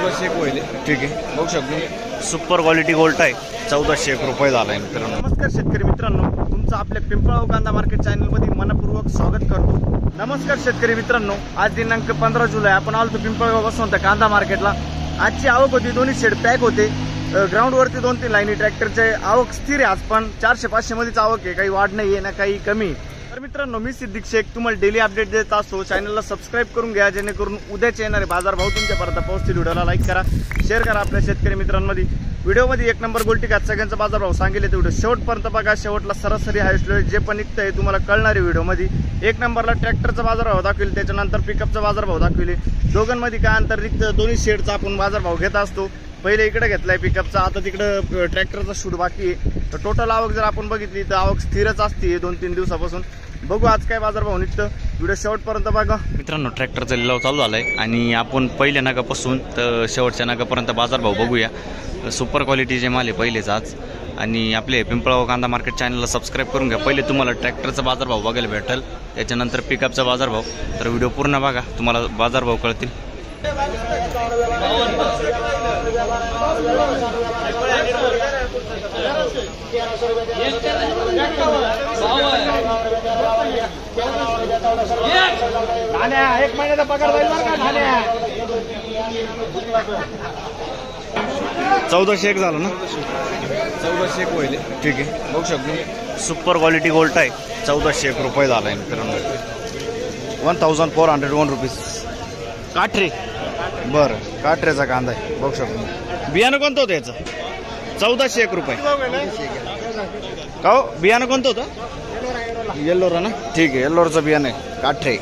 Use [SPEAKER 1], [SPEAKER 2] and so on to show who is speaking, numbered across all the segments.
[SPEAKER 1] 1400 होईल. ठीक आहे, बघू शकतो सुपर क्वालिटी गोल्ट आहे. 1401 रुपये झाला आहे मित्रांनो. नमस्कार शेतकरी मित्रांनो, तुमचं आपल्या पिंपळगाव कांदा मार्केट चॅनलमध्ये मनपूर्वक स्वागत करतो. नमस्कार शेतकरी मित्रांनो, आज दिनांक 15 जुलै आपण आलो पिंपळगाव बसवंत कांदा मार्केटला. आजची आवक होती, दोन्ही शेड पॅक होते. ग्राउंडवरती 2-3 लाईनी ट्रॅक्टरचे आवक स्थिर आहे. आज पण 400-500 मध्येच आवक आहे, काही वाढ नाही आहे ना काही कमी. तर मित्रांनो, मी सिद्दीक शेख तुम्हाला डेली अपडेट देत असतो. चॅनलला सबस्क्राईब करून घ्या, जेणेकरून उद्याचे येणारे बाजारभाव तुमच्यापर्यंत पोहोचतील. व्हिडिओला लाईक करा, शेअर करा आपल्या शेतकरी मित्रांमध्ये. व्हिडिओमध्ये 1 नंबर गोल्टी का सगळ्यांचा बाजारभाव सांगितले ते व्हिडिओ शेवटपर्यंत बघा. शेवटला सरासरी हायस्ट जे पण निघतं आहे तुम्हाला कळणार आहे व्हिडिओमध्ये. 1 नंबरला ट्रॅक्टरचा बाजारभाव दाखवेल, त्याच्यानंतर पिकअपचा बाजारभाव दाखवेल. दोघांमध्ये काय अंतर निघतं, दोन्ही शेडचा आपण बाजारभाव घेत असतो. पहिले इकडे घेतलाय पिकअपचा, आता तिकडं ट्रॅक्टरचा शूट बाकी आहे. तर टोटल आवक जर आपण बघितली तर आवक स्थिरच असते 2-3 दिवसापासून. बघू आज काय बाजारभाव निघतं, व्हिडिओ शेवटपर्यंत बघा मित्रांनो. ट्रॅक्टरचा लिलाव चालू झालाय आणि आपण पहिल्या नागापासून तर शेवटच्या नागापर्यंत बाजारभाव बघूया. सुपर क्वालिटीचे माल आहे पहिलेच आज. आणि आपले पिंपळगाव कांदा मार्केट चॅनलला सबस्क्राईब करून घ्या. पहिले तुम्हाला ट्रॅक्टरचा बाजारभाव बघायला भेटेल, त्याच्यानंतर पिकअपचा बाजारभाव. तर व्हिडिओ पूर्ण बघा, तुम्हाला बाजारभाव कळतील.
[SPEAKER 2] एक महिन्याचा पगार जाईल बरं का ठाण्या.
[SPEAKER 1] 1401 झालं ना,
[SPEAKER 2] 1401 होईल.
[SPEAKER 1] ठीक आहे, बघू शकतो सुपर क्वालिटी गोल्ट आहे. 1401 रुपये झाला आहे मित्रांनो. 1401 रुपीज. काठरे, बरं काठरेचा कांदा आहे, बघू शकतो. बियाणं कोणतं होतं याचं? 1401 रुपये. का हो, बियाणं कोणतं होतं? येल्लोरा ना, ठीक आहे, येल्लोरचं बियाणं आहे काठरे.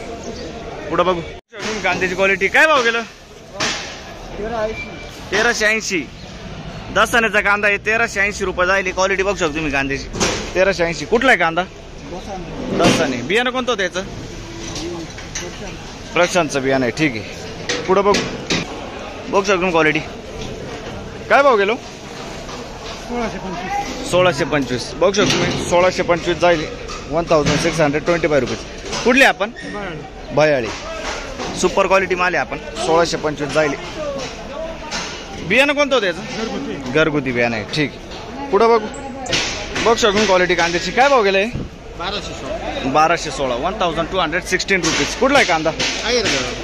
[SPEAKER 1] पुढं बघू कांद्याची क्वालिटी. काय भाव गेलं? 1380. दसाण्याचा कांदा आहे, 1380 रुपये जाईल. क्वालिटी बघू शकतो तुम्ही कांद्याची. 1380. कुठला आहे कांदा? दसाने. बियाणं कोणतं होतं याचं? प्रशांतचं बियाणं आहे, ठीक आहे. पुढं बघू शकतो क्वालिटी. काय भाव गेलो? 1625. बघू शकतो तुम्ही, 1625 जाईल. 1625 रुपीज. कुठले आपण? भयाळी. सुपर क्वालिटी माल आहे आपण. 1625 जाईल. बियाणं कोणतं होतं याचं? घरगुती बियाणं आहे, ठीक. पुढं बघू शकून क्वालिटी कांद्याची. काय भाव गेलाय? 1216. 1216 रुपीज. कुठला आहे कांदा?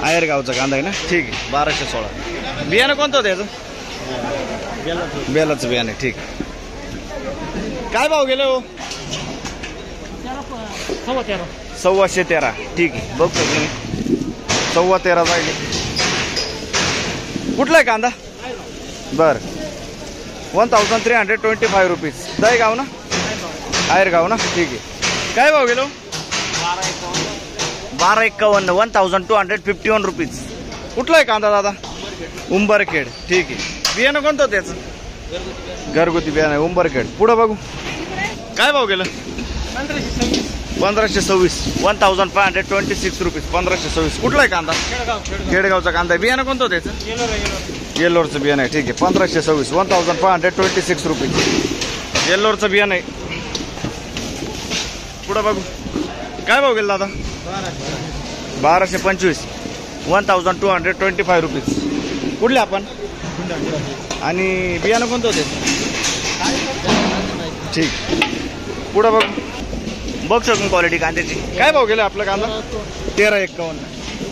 [SPEAKER 1] आयरगावचा कांदा आहे ना, ठीक आहे. 1216. बियाणं कोणतं होतं याचं? बेलाचं बियाणं आहे, ठीक. काय भाव गेले हो? 13.25. ठीक आहे, बघू शकतो मी. 13.25 जाईल. कुठला आहे कांदा? बर. 1325 रुपीज. दहीगाव ना, आयरगाव ना, ठीक आहे. काय भाव गेलो? 1251. 1251 रुपीज. कुठला आहे कांदा दादा? उंबरखेड, ठीक आहे. बियाणं कोणतं होतं त्याचं? घरगुती बियाणं आहे, उंबरखेड. पुढं बघू. काय भाव गेलं? 1526. 1526 रुपीज. 1526. कुठला आहे कांदा? खेडगावचा कांदा आहे. बियाणं कोणतं होतं त्याचं? येल्लोरचं बियाणं आहे, ठीक आहे. 1526. 1526 रुपीज. येल्लोरचं बियाणं आहे. पुढं बघू. काय भाव गेला दादा? 1225. 1225 रुपीज. कुठले आपण? आणि बियाणं कोणतं होते? ठीक. पुढं बघ शकून क्वालिटी कांद्याची. काय भाव गेला आपला कांदा? 1351.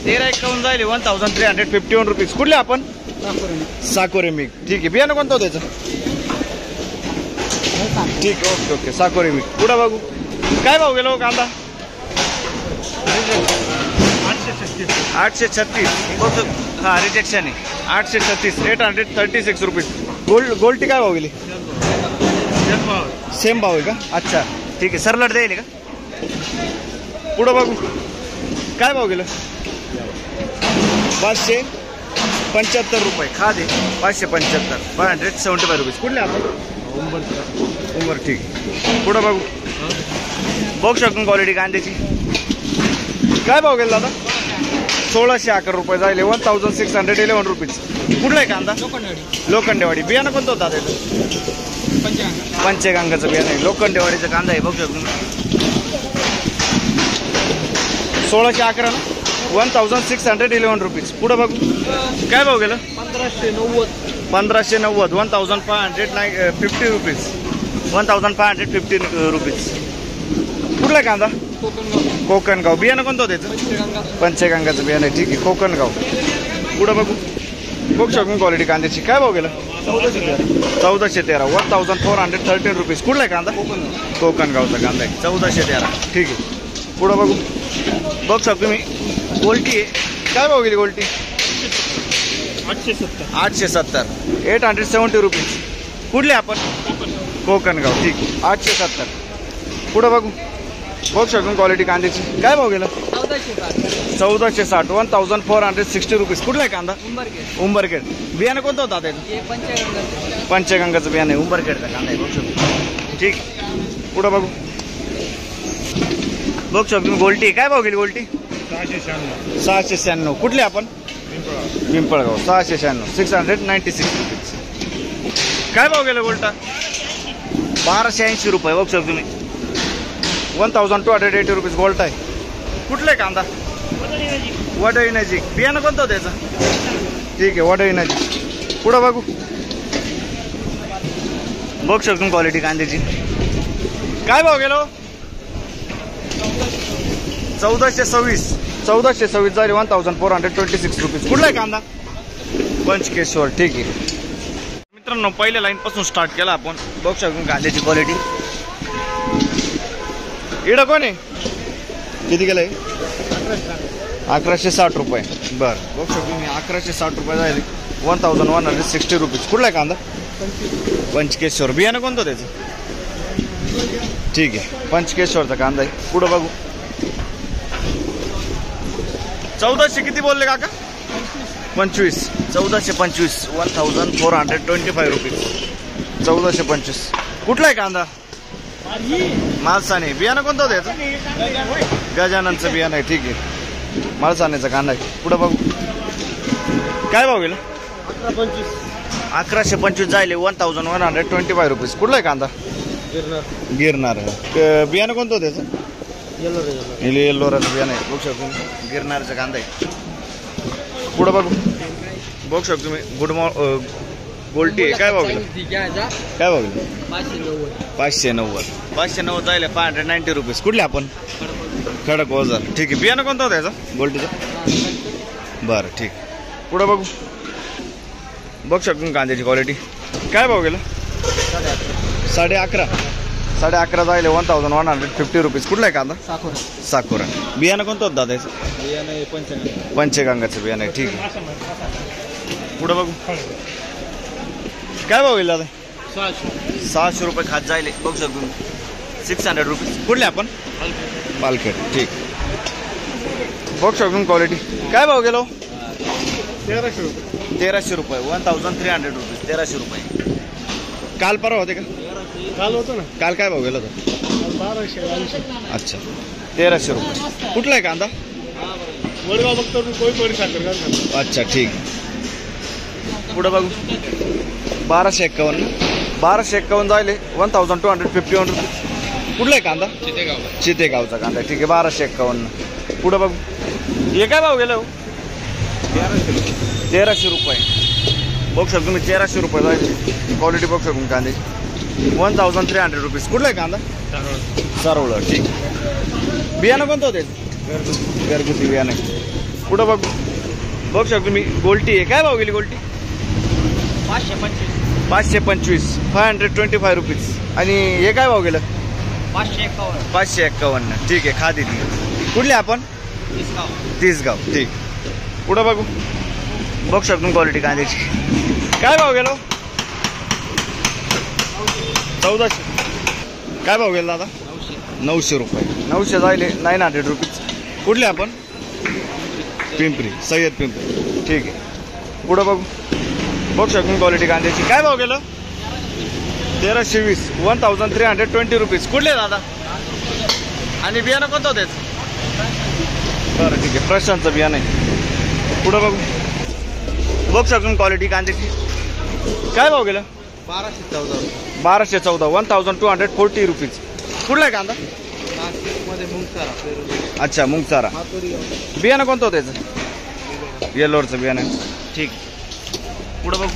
[SPEAKER 1] 1351 जाईल. 1351 रुपीज. कुठले आपण? साकोरे मिग, ठीक आहे. बियाणं कोणतं होतं त्याचं? ठीक, ओके. साकोरे मिग. पुढं बघू. काय भाव गेला हो कांदा? 836. बघ, हा रिजेक्शन आहे. 836. 836 रुपीज. गोल्टी काय भाव गेली? सेम भाव आहे का? अच्छा, ठीक आहे. सरलट द्यायला का? पुढं बघू. काय भाव गेलं? 575 रुपये. खादे 575. 575 रुपीज. कुठले आपण? उंबर, ठीक. पुढं बघू शकतो क्वालिटी कांद्याची. काय भाव गेला दादा? 1611 रुपये जाईल. 1611 रुपीज. कुठला आहे कांदा? लोखंडेवाडी. बियाणं कोणतं होतं त्याचं? पंचगंगाचं बियाणं आहे. लोखंडेवाडीचा कांदा आहे, बघू शकतो. 1611 ना, 1611 रुपीज. पुढं बघू. काय भाव गेलं? 1590 1550 रुपीज 1550 रुपीज. कुठला कांदा? कोकणगाव. बियाणं कोणतं त्याचं? पंचगंगाचं बियाणं आहे. ठीक आहे, कोकणगाव. पुढं बघू. बघू शकून क्वालिटी कांद्याची. काय भाव गेला? 1413 1413 रुपीज. कुठला आहे कांदा? कोकणगावचा कांदा आहे. 1413. ठीक आहे. पुढं बघू. बघू शकतो मी. गोल्टी आहे. काय भाव गेली गोल्टी? 870 870 रुपीज. कुठले आपण? कोकणगाव. ठीक आहे, 870. पुढं बघू. बघू शकतो क्वालिटी कांद्याची. काय भाव गेला? 1460 1460 रुपीज. कुठला आहे कांदा? उंबरखेड. बियाणं कोणतं होतं आता? पंचगंगाचं बियाणं आहे. उंबरखेडचा कांदा आहे. बघू शकतो. ठीक. पुढं बघू. बघू शकतो गोल्टी. काय भाव गेली गोल्टी? 696. कुठले आपण? पिंपळगाव. 696 696 रुपीज. काय भाव गेला गोल्टा? 1280 रुपये. बघू शकतो तुम्ही. 1280 रुपीज गोल्ट आहे. कुठला आहे कांदा? वडळी नजीक. बियाणं कोणतं होतं त्याचं? ठीक आहे, वडळी नजीक. पुढं बघू. बघू शकतो क्वालिटी कांद्याची. काय भाव गेलो? 1426 झाली. 1426 रुपीज. कुठला आहे कांदा? पंचकेश्वर. ठीक आहे मित्रांनो, पहिल्या लाईन पासून स्टार्ट केला आपण. बघू शकतो कांद्याची क्वालिटी. इडं कोण आहे? किती गेलंय? 1160 रुपये. बरं, बघू शकतो मी. 1160 रुपये झाले. 1160 रुपीज. कुठला आहे कांदा? पंचकेश्वर. बियाणं कोणतं त्याचं? ठीक आहे, पंचकेश्वरचा कांदा आहे. पुढं बघू. 1400 किती बोलले काका? 25. 1425 1425 रुपीज. 1425. कुठला आहे कांदा? मालसाने. बियाणं कोणतं होतं याचं? गजाननचं बियाणं आहे. ठीक आहे, मालसानेचा कांदा आहे. पुढं बघू. काय भाव गेला? 1125 जायले. 1125 रुपीज. कुठला आहे कांदा? गिरणार. बियाणं कोणतं होतं त्याचं? येल्लोराचं बियाणं आहे. बघू शकतो तुम्ही. गिरणारचा कांदा आहे. पुढं बघू. बघू शकतो तुम्ही. गोल्टी आहे. काय भाव गेला? काय भाव गेला? 590 जायला. 590 रुपीज. कुठले आपण? खडक ओझर. ठीक आहे. बियाणं कोणतं होतं याचं? गोल्टीचं. बरं, ठीक. पुढं बघू. बघू शकतो कांद्याची क्वालिटी. काय भाव गेला? 11.5 जायले. 1150 रुपीज. कुठला आहे कांदा? साकोरा. बियाणं कोणतं होतं दादा याचं? पंचगंगाचं बियाणं आहे. ठीक आहे. पुढं बघू. काय भाव गेला दादा? 600 रुपये खात जायले. बघू शकतो 600 रुपीज. कुठले आपण? पालखेड. ठीक. बघू शकतो क्वालिटी. काय भाव गेलो? 1300 रुपये. 1300 रुपीज. 1300 रुपये. काल परवा होते का?
[SPEAKER 2] काल होतो ना.
[SPEAKER 1] काल काय भाव गेला होता?
[SPEAKER 2] 1280.
[SPEAKER 1] अच्छा, 1300 रुपये. कुठला आहे कांदा?
[SPEAKER 2] वडगाव बघतो तू. कोळी साखर.
[SPEAKER 1] अच्छा, ठीक. पुढं बघू. 1251 जायले. 1251 रुपीज. कुठला आहे कांदा? चितेगावचा कांदा. ठीक आहे, 1251. पुढं बघू. हे काय भाव गेलं? 1300 रुपये. बघू शकतो मी. 1300 रुपये जायले. क्वालिटी बघू शकतो कांद्याची. 1300 रुपीज. कुठला आहे कांदा? सरवळ. ठीक. बियाणं कोणतं होते? घरगुती बियाणं आहे. पुढं बघू. बघू शकतो मी. गोल्टी आहे. काय भाव गेली गोल्टी? 525 525 रुपीज. आणि हे काय भाव गेलं? 551. ठीक आहे, खादी ती. कुठली आपण? तिसगाव. ठीक. पुढं बघू. बघू शकतो क्वालिटी कांद्याची. काय भाव गेलो? 1400. काय भाव गेला दादा? 900 रुपये. 900 जायले. 900 रुपीज. कुठले आपण? पिंपरी. सय्यद पिंपरी. ठीक आहे. पुढं बघू. बघू शकतो क्वालिटी कांद्याची. काय भाव गेलं? 1320 1320 रुपीज. कुठले दादा? आणि बियाणं कोणतं होतं? बरं, ठीक आहे, प्रशांतचं बियाणं आहे. पुढं बघू. बघू शकतो क्वालिटी कांद्याची. काय भाव गेलं? 1214 1240 रुपीज. कुठला आहे कांदा? अच्छा, मुंगसारा. बियाणं कोणतं होतं त्याचं? येल्लोरचं बियाणं. ठीक. पुढं बघू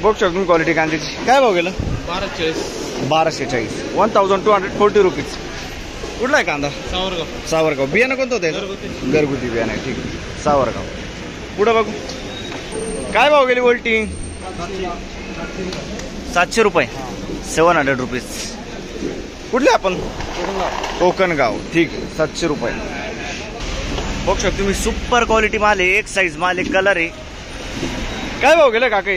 [SPEAKER 1] बघू शकतो क्वालिटी कांद्याची. काय भाव गेलं? 1240 1240 रुपीज. कुठला आहे कांदा? सावरगाव. बियाणं कोणतं होतं? घरगुती बियाणं आहे. ठीक आहे, सावरगाव. पुढं बघू काय भाव गेली गोल्टी? 700 रुपये 700 रुपीज. कुठले आपण? कोकणगाव. ठीक आहे, 700 रुपये. बघू शकतो तुम्ही सुपर क्वालिटी माल आहे, एक साईज माल आहे, कलर आहे. काय भाव गेलं काका?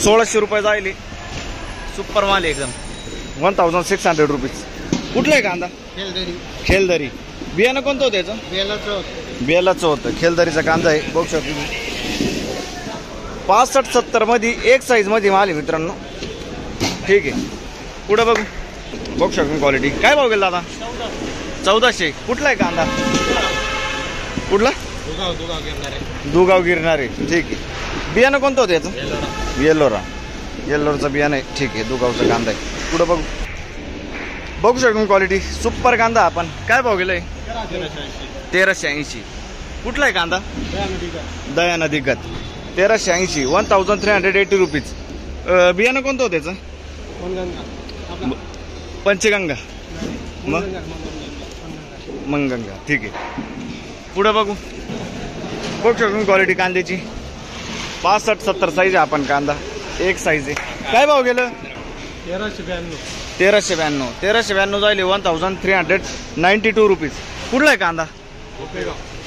[SPEAKER 1] 1600 रुपये जाईल. सुपर माल आहे एकदम. 1600 रुपीज. कुठला आहे कांदा? खेलदरी. बियाणं कोणतं होतं याचं? बेलाचं होतं. खेलदरीचा कांदा आहे. बघू शकतो तुम्ही 65-70 मध्ये एक साईज मध्ये माल आहे मित्रांनो. ठीक आहे, पुढं बघू बघू शकतो क्वालिटी. काय भाव गेला दादा? 1400. कुठला आहे कांदा? कुठला? दुगाव गिरणारे. ठीक आहे. बियाणं कोणतं होतं याचं? येल्लोरचं बियाणं आहे. ठीक आहे, दुगावचा कांदा आहे. पुढं बघू बघू शकतो क्वालिटी. सुपर कांदा आपण. काय भाव गेलाय? 1380. कुठला आहे कांदा? दयाना दिग्गत. 1380 1380 रुपीज. बियाणं कोणतं होतं त्याचं? पंचगंगा. मंगंगा. ठीक आहे, पुढं बघू बघू शकतो क्वालिटी कांद्याची. 65-70 साईज आहे आपण कांदा, एक साईज आहे. काय भाव गेलं? 1392 जाईल. 1392 रुपीज. कुठला आहे कांदा?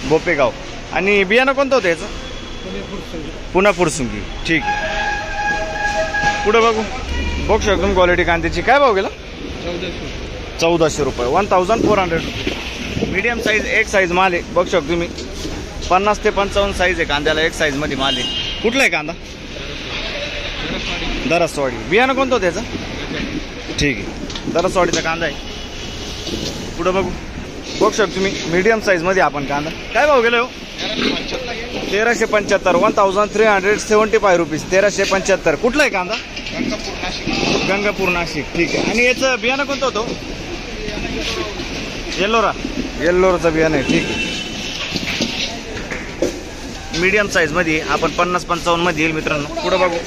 [SPEAKER 1] बोपेगाव. आणि बियाणं कोणतं होतं याचं? पुन्हा फुरसुंगी. ठीक आहे, पुढं बघू बघू शकतो क्वालिटी कांद्याची. काय भाव गेला? 1400 रुपये 1400 रुपये. मीडियम साईज एक साईज माल आहे. बघू शकतो तुम्ही 50 ते 55 साईज आहे कांद्याला, एक साईज मध्ये माल आहे. कुठला आहे कांदा? दरसवाडी. बियाणं कोणतं होतं त्याचं? ठीक आहे, दरसवाडीचा कांदा आहे. पुढं बघू बघू शकतो तुम्ही मीडियम साईज मध्ये आपण कांदा. काय भाव गेलो? 1375 1375 रुपीज. 1375. कुठला आहे कांदा? गंगापूर नाशिक. ठीक आहे. आणि याचं बियाणं कोणतं होतं? येल्लोराचं बियाणं आहे. ठीक आहे, मीडियम साईज मध्ये आपण 50-55 मध्ये येईल मित्रांनो. पुढं बघू